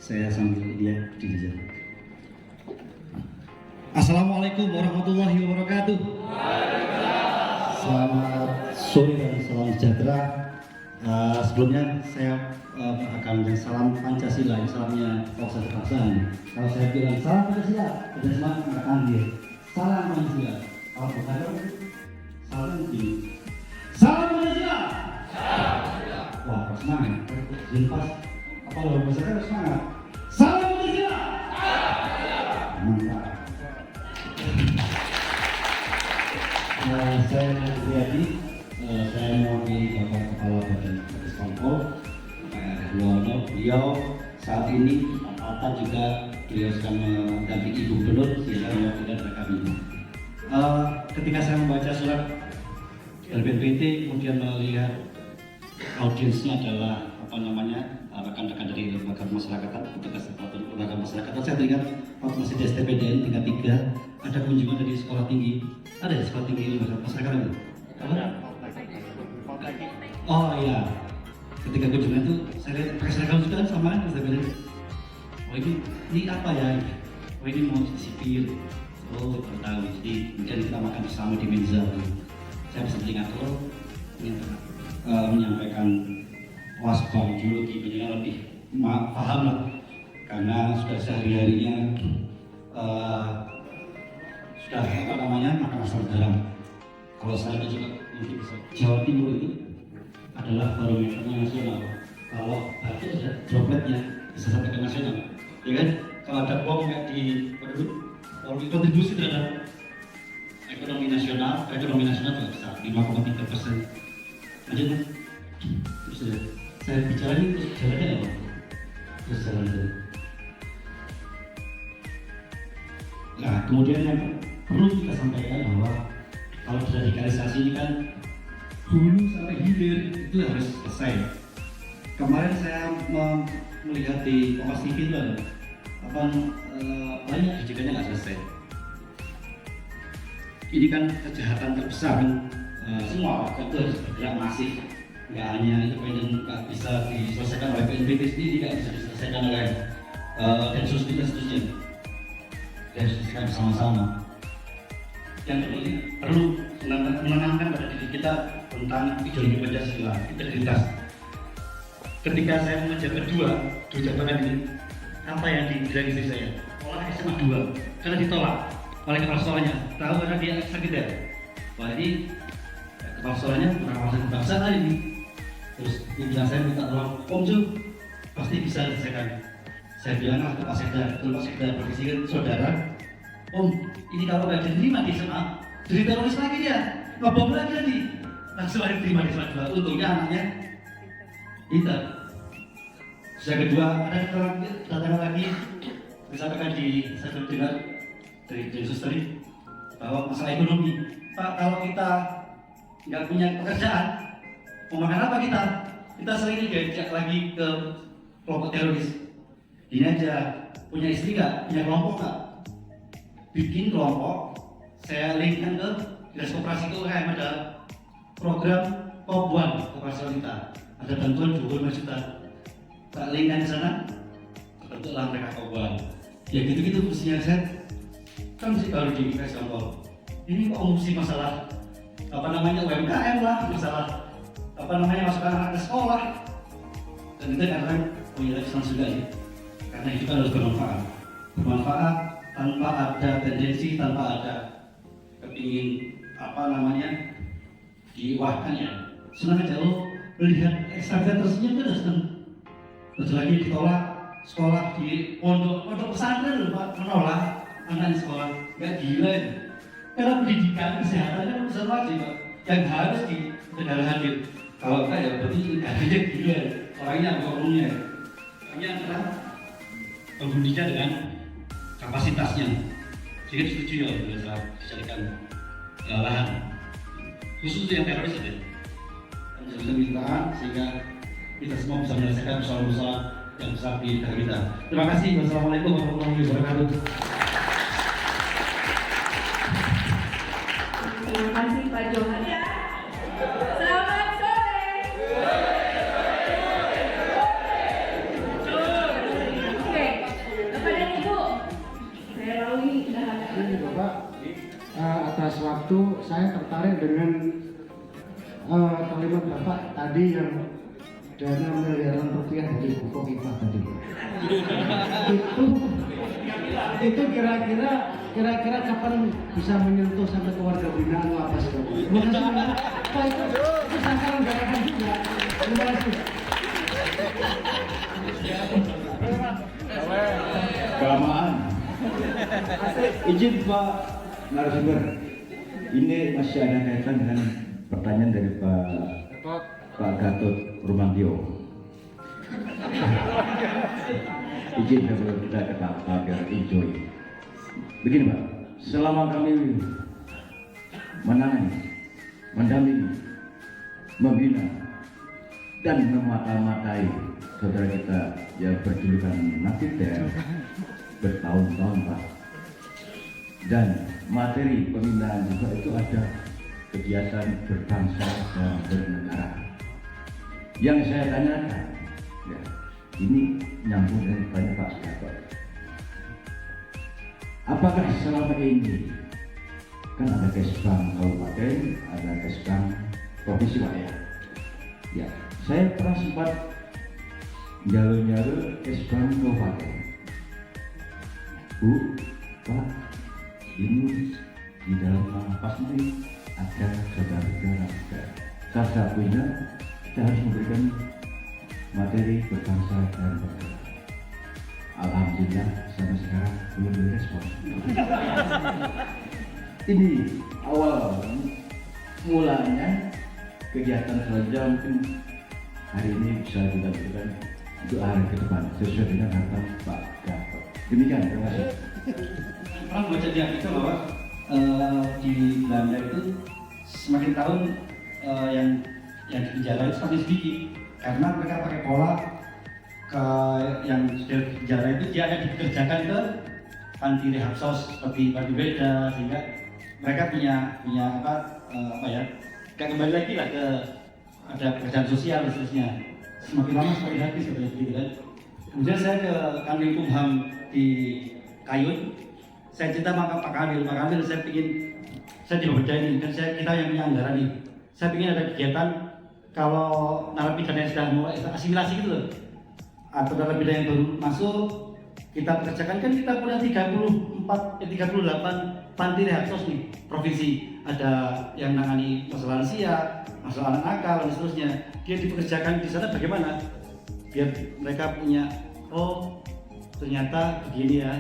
Saya sambil dia di jalan. Assalamualaikum warahmatullahi wabarakatuh. Selamat sore dan salam sejahtera. Sebelumnya saya akan salam Pancasila, salamnya Profesor Kebangsaan. Kalau saya bilang salam Pancasila, ada semangat mengatakan dia salam Pancasila. Kalau bukan salam ini salam Pancasila. Wah, semangat. Pas apa lo bahasa semangat. Salam Pancasila. Mantap. Saya Riyadi, saya mewakili Bapak Kepala Badan Pemkor, Pak Duwono. Beliau saat ini Pak juga beliau sedang mendampingi Ibu Gubernur sehingga mewakilkan kami. Ketika saya membaca surat dari BNPT, kemudian melihat audiensnya adalah rekan-rekan dari lembaga masyarakatan, petugas lembaga masyarakatan. Saya teringat waktu masih di STPDN tingkat 3 ada kunjungan dari sekolah tinggi. Ada di sekolah tinggi lembaga masyarakatan itu? Oh iya. Ketika kunjungan itu saya lihat pakai seragam juga kan sama kan STPDN. Oh ini apa ya? Oh ini mau sipir. Oh tahu. Jadi kemudian kita makan bersama di meja. Saya bisa teringat menyampaikan wasbang geologi penjenengan lebih paham lah, karena sudah sehari-harinya sudah makan asam garam. Kalau saya juga mungkin bisa, Jawa Timur itu adalah barometernya nasional. Kalau batuk ada dropletnya bisa sampai ke nasional, ya kan? Kalau ada bom kayak di kontribusi terhadap ekonomi nasional juga bisa 5,3%. Lanjut kan? Terus saya bicara ini terus jalannya apa? Terus jalan. Nah, kemudian yang perlu kita sampaikan bahwa kalau deradikalisasi ini kan hulu sampai hilir itu harus selesai. Kemarin saya melihat di Kompas TV itu banyak didikannya nggak selesai. Ini kan kejahatan terbesar kan, semua itu harus bergerak masif. Nggak hanya independen, nggak bisa diselesaikan oleh BNPT sendiri, tidak bisa diselesaikan oleh Densus dan seterusnya. Dan diselesaikan bersama-sama. Yang ini perlu menanamkan pada diri kita tentang ideologi Pancasila, integritas. Ketika saya mengejar dua jabatan ini, apa yang dibilang istri saya? Olah SMA 2, karena ditolak oleh kepala sekolahnya. Tahu karena dia sakit ya? Wah ini kepala sekolahnya kurang wawasan kebangsaan ini. Terus dia bilang saya minta tolong, Om Ju, pasti bisa selesaikan. Saya bilang ke Pak Sekda berkisikan, saudara, Om, ini kalau nggak diterima di SMA, jadi teroris lagi dia, ngebom lagi nanti. Langsung aja diterima di SMA 2, untungnya anaknya pintar. Yang kedua, ada kedatangan lagi disampaikan di saya dengar dari suster bahwa masalah ekonomi. Pak, kalau kita nggak punya pekerjaan, mau makan apa kita? Kita sering diajak lagi ke kelompok teroris. Ini aja, punya istri nggak? Punya kelompok nggak? Bikin kelompok, saya linkkan ke Dinas Koperasi UMKM, ada program Kobuan Koperasi Wanita. Ada bantuan 25 juta. Tak linkkan di sana, bentuklah mereka Kobuan. Ya gitu-gitu mestinya saya kan mesti baru dikasih contoh. Ini kok mesti masalah UMKM lah, masalah masukkan anak ke sekolah. Dan itu karena Islam juga ya, karena itu kan harus bermanfaat tanpa ada tendensi, tanpa ada kepingin diwahkan ya. Senang aja lo melihat ekstraknya tersenyum kan senang. Terus lagi ditolak sekolah di pondok pesantren loh Pak, menolak anak sekolah, nggak gila ini. Karena pendidikan kesehatan kan urusan wajib Pak, yang harus di negara hadir. Kalau enggak ya berarti gajinya gila, orangnya oknumnya. Hanya adalah penghuninya dengan kapasitasnya. Sehingga setuju ya bisa dijadikan lahan khusus yang teroris saja. Bisa minta sehingga kita semua bisa menyelesaikan persoalan-persoalan yang besar di negara kita. Terima kasih. Wassalamualaikum warahmatullahi wabarakatuh. Terima kasih Pak Johan ya. Selamat sore. saya tertarik dengan kalimat Bapak tadi yang dana miliaran rupiah dari buku kita tadi. itu kira-kira kapan bisa menyentuh sampai keluarga binaan lapas itu? Terima kasih banyak. Pak, itu sasaran gerakan juga. Terima kasih. Kelamaan. Izin Pak narasumber, ini masih ada kaitan dengan pertanyaan dari Pak Gatot Nurmantio. Izin sebelum kita ketawa biar enjoy. Begini Pak, selama kami menangani, mendampingi, membina, dan memata-matai saudara kita yang berjulukan Napiter bertahun-tahun Pak. Dan materi pembinaan juga itu ada kegiatan berbangsa dan bernegara. Yang saya tanyakan, ya, ini nyambung dengan banyak Pak Gatot. Apakah selama ini kan ada Kesbang Kabupaten, ada Kesbang Provinsi Pak ya? Ya, saya pernah sempat nyalu Kesbang Kabupaten. Bu, Pak, ini di dalam lapas ini ada saudara-saudara kita. Salah satunya kita harus memberikan materi berbangsa dan bernegara. Alhamdulillah sampai sekarang belum direspon. Ini awal mulanya kegiatan selanjutnya mungkin hari ini bisa kita berikan untuk hari ke depan sesuai dengan harapan Pak Gatot. Demikian, terima kasih. Pernah baca di artikel bahwa di Belanda itu semakin tahun yang di penjara itu semakin sedikit karena mereka pakai pola yang sudah di penjara itu dia akan dikerjakan ke panti rehab sos seperti panti beda, sehingga mereka punya apa ya, kayak kembali lagi lah ke ada pekerjaan sosial dan seterusnya. Semakin lama semakin habis seperti itu kan. Kemudian saya ke Kanwil Kumham di Kayun, saya cerita sama Pak Kamil, saya tidak percaya ini, kan kita yang punya anggaran nih. Saya ingin ada kegiatan kalau narapidana yang sudah mulai asimilasi gitu loh, atau narapidana yang baru masuk, kita pekerjakan. Kan kita punya 38 panti rehab sos nih, provinsi. Ada yang menangani masalah lansia, masalah anak nakal dan seterusnya. Dia dipekerjakan di sana bagaimana? Biar mereka punya, oh ternyata begini ya,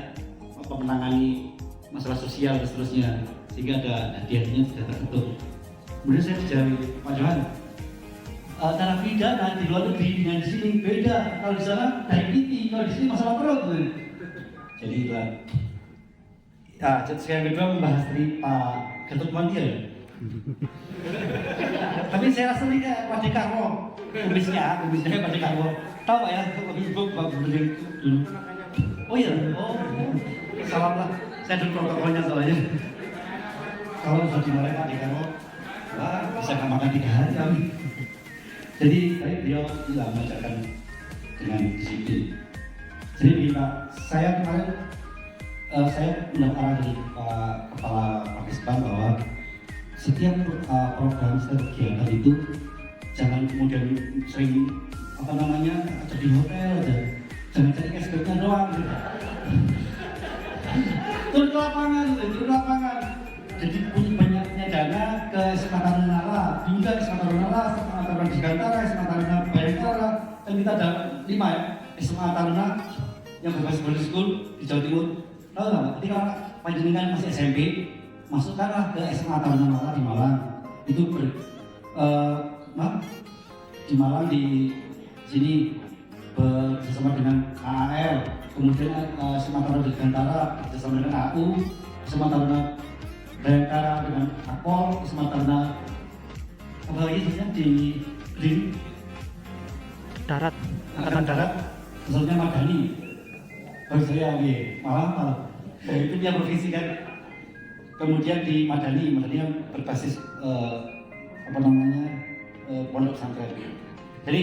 apa menangani masalah sosial dan seterusnya, sehingga ada hadiahnya sudah terbentuk. Kemudian saya dijari Pak Johan, narapidana di luar negeri dengan di sini beda. Kalau di sana diabetes, kalau di sini masalah perut. Jadi itulah. Ya, saya kedua membahas dari Pak Gatot Nurmantio ya. Tapi saya rasa ini Pak Dekarwo, kumisnya Pak Dekarwo. Tahu Pak ya, Pak Berdiri dulu. Oh iya, salam lah. Saya dulu protokolnya soalnya. Kalau sudah dimulai Pak Dekarwo, wah bisa makan 3 hari kami. Jadi tadi beliau bilang mengajarkan dengan disiplin. Jadi begini Pak, saya kemarin saya mendapat arahan dari Kepala Pak Kesbang bahwa setiap program, setiap kegiatan itu jangan kemudian sering ada di hotel aja, jangan cari cashbacknya doang gitu. Turun ke lapangan. Jadi punya banyaknya dana ke SMA Tarunala, juga SMA Tarunala, SMA Taruna Digantara, SMA Taruna Bayangkara. Kan kita ada 5 ya, SMA Taruna yang berbasis boarding school di Jawa Timur. Tahu nggak? Jadi kalau panjenengan masih SMP, masukkanlah ke SMA Taruna Mala di Malang. Itu di Malang di sini bersama dengan AAL, kemudian SMA Taruna Digantara bersama dengan AU, SMA Taruna Bayangkara dengan Akpol, SMA Taruna apa lagi sebenarnya di darat, Angkatan Darat, misalnya Madani. Bagi saya Malang. Itu dia provinsi kan. Kemudian di Madani yang berbasis pondok pesantren. Jadi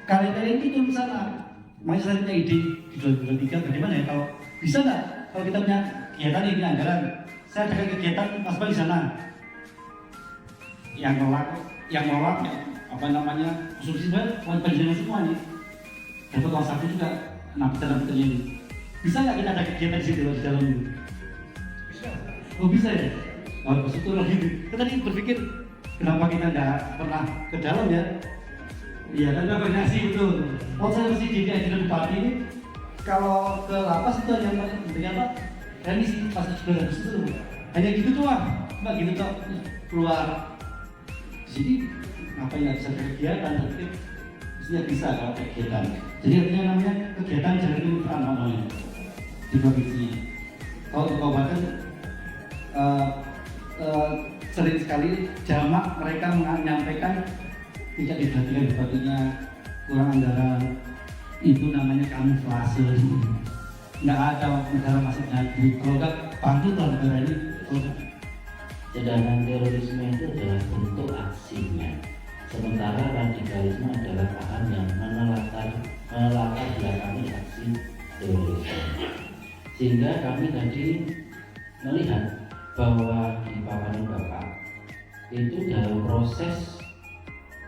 kalian itu di sana. Makanya saya punya ide di 2023 bagaimana ya kalau bisa nggak kalau kita punya kegiatan ini anggaran, saya ada kegiatan Mas di sana. yang nolak apa namanya konsumsi penjualan semua nih. Dapat uang saku juga nampaknya ini. Bisa nggak kita ada kegiatan di situ di dalam itu? Oh bisa ya? Oh syukur gitu. Kita tadi berpikir kenapa kita nggak pernah ke dalam ya? Iya kan ada koordinasi betul. Oh saya mesti jadi ajudan bupati ini kalau ke lapas itu hanya ternyata remisi pas bulan Agustus itu hanya gitu doang, nggak gitu toh keluar. Jadi apa yang bisa kegiatan? Tapi mestinya bisa kalau kegiatan. Jadi artinya namanya kegiatan jalan infran namanya di provinsi. Kalau di kabupaten sering sekali jamak mereka menyampaikan tidak diperhatikan bupatinya kurang anggaran, itu namanya kamuflase. Nggak ada negara masuknya duit, kalau nggak bantu lah negara ini. Sedangkan terorisme itu adalah bentuk aksinya, sementara radikalisme adalah paham yang menelatar belakangi aksi terorisme. Sehingga kami tadi melihat bahwa di paparan Bapak itu dalam proses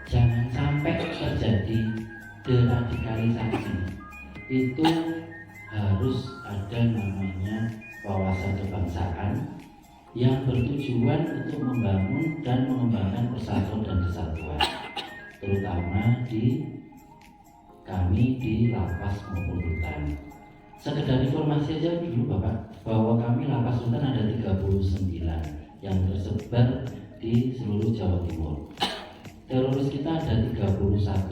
jangan sampai terjadi deradikalisasi itu harus ada namanya wawasan kebangsaan yang bertujuan untuk membangun dan mengembangkan persatuan dan kesatuan, terutama di kami di lapas maupun rutan. Sekedar informasi aja dulu Bapak, bahwa kami lapas rutan ada 39 yang tersebar di seluruh Jawa Timur. Teroris kita ada 31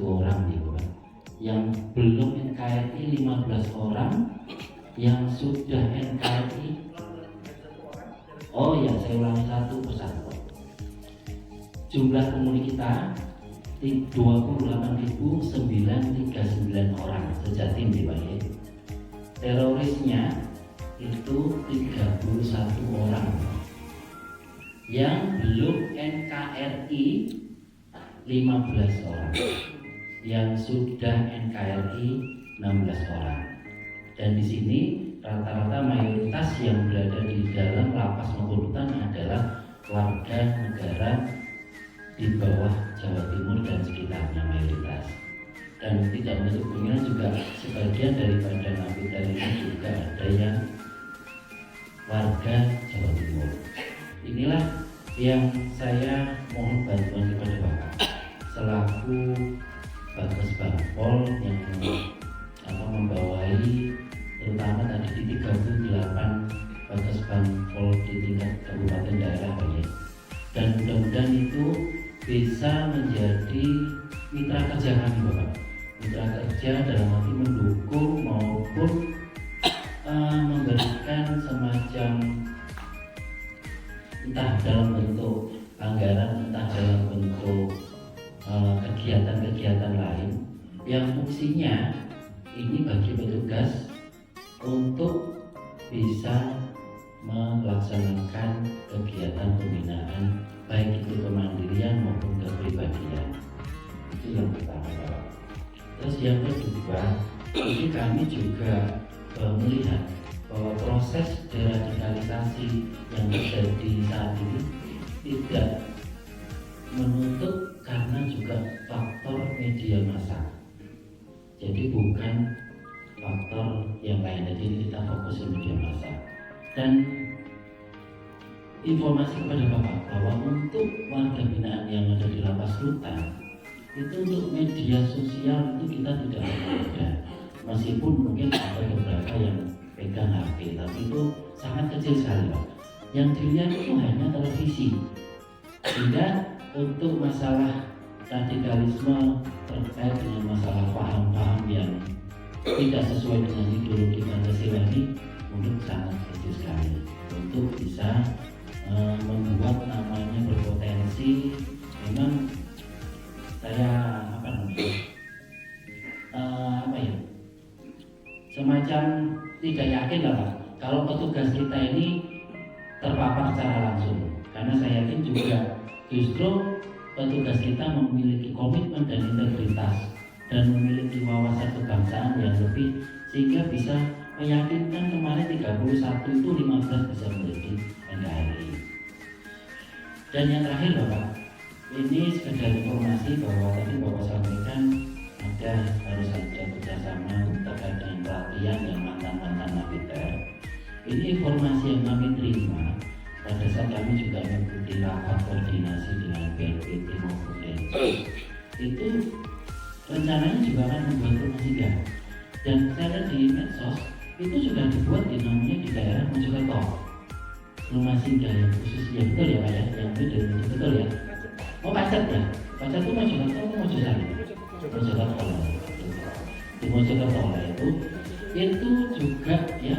orang nih Bapak, yang belum NKRI 15 orang, yang sudah NKRI oh ya saya ulangi satu persatu. Jumlah penghuni kita 28.939 orang sejatim di Pak. Terorisnya itu 31 orang, yang belum NKRI 15 orang, yang sudah NKRI 16 orang. Dan di sini rata-rata mayoritas yang berada di dalam lapas maupun rutan adalah warga negara di bawah Jawa Timur dan sekitarnya mayoritas. Dan tidak menutup kemungkinan juga sebagian daripada napiter ini juga ada yang warga Jawa Timur. Inilah yang saya mohon bantuan kepada Bapak selaku Bagas Bampol yang membawai terutama tadi di 38 Bagas Bampol di tingkat kabupaten daerah Pak ya. Dan mudah-mudahan itu bisa menjadi mitra kerja kami Bapak. Mitra kerja dalam arti mendukung maupun memberikan semacam entah dalam bentuk anggaran, entah dalam bentuk kegiatan-kegiatan lain yang fungsinya ini bagi petugas untuk bisa melaksanakan kegiatan pembinaan baik itu kemandirian maupun kepribadian. Itu yang pertama Pak. Terus yang kedua, ini kami juga melihat bahwa proses deradikalisasi yang terjadi saat ini tidak menutup karena juga faktor media massa. Jadi bukan faktor yang lain, jadi kita fokus ke media massa. Dan informasi kepada Bapak bahwa untuk warga binaan yang ada di lapas rutan itu untuk media sosial itu kita tidak ada, meskipun mungkin ada beberapa yang pegang HP, tapi itu sangat kecil sekali Pak. Yang dilihat itu hanya televisi. Sehingga untuk masalah radikalisme terkait dengan masalah paham-paham yang tidak sesuai dengan ideologi Pancasila ini mungkin sangat kecil sekali untuk bisa membuat namanya berpotensi. Memang saya semacam tidak yakin lah Pak kalau petugas kita ini terpapar secara langsung, karena saya yakin juga justru petugas kita memiliki komitmen dan integritas dan memiliki wawasan kebangsaan yang lebih, sehingga bisa meyakinkan kemarin 31 itu 15 bisa menjadi NKRI. Dan yang terakhir Bapak, ini sekedar informasi bahwa tadi Bapak sampaikan harus ada kerjasama terkait dengan pelatihan yang mantan-mantan napiter. Ini informasi yang kami terima pada saat kami juga mengikuti rapat koordinasi dengan BNPT maupun Densus. Itu rencananya juga akan membuat rumah singgah, dan saya lihat di medsos itu sudah dibuat di namanya di daerah Mojokerto, rumah singgah yang khusus, ya betul ya Pak ya, yang itu dari betul ya. Oh Pacet ya, Pacet itu Mojokerto atau Mojosari? Mojokerto lah. Di Mojokerto lah itu juga ya.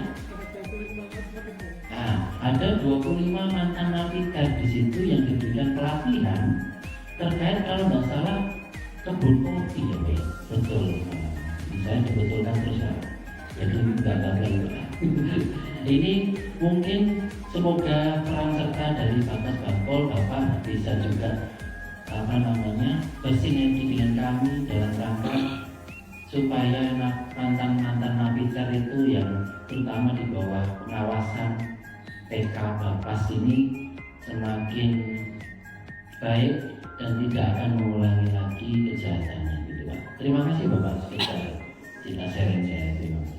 Nah, ada 25 mantan napiter di situ yang diberikan pelatihan terkait kalau nggak salah kebun kopi ya Pak ya. Betul. Saya dibetulkan terus ya. Jadi nggak gagal. Ini mungkin semoga peran serta dari Bapak Bangpol Bapak bisa juga bersinergi dengan kami dalam rangka supaya mantan-mantan napiter itu yang terutama di bawah pengawasan PK Bapas ini semakin baik dan tidak akan mengulangi lagi kejahatannya gitu Pak. Terima kasih Bapak sudah sharing saya. Terima kasih.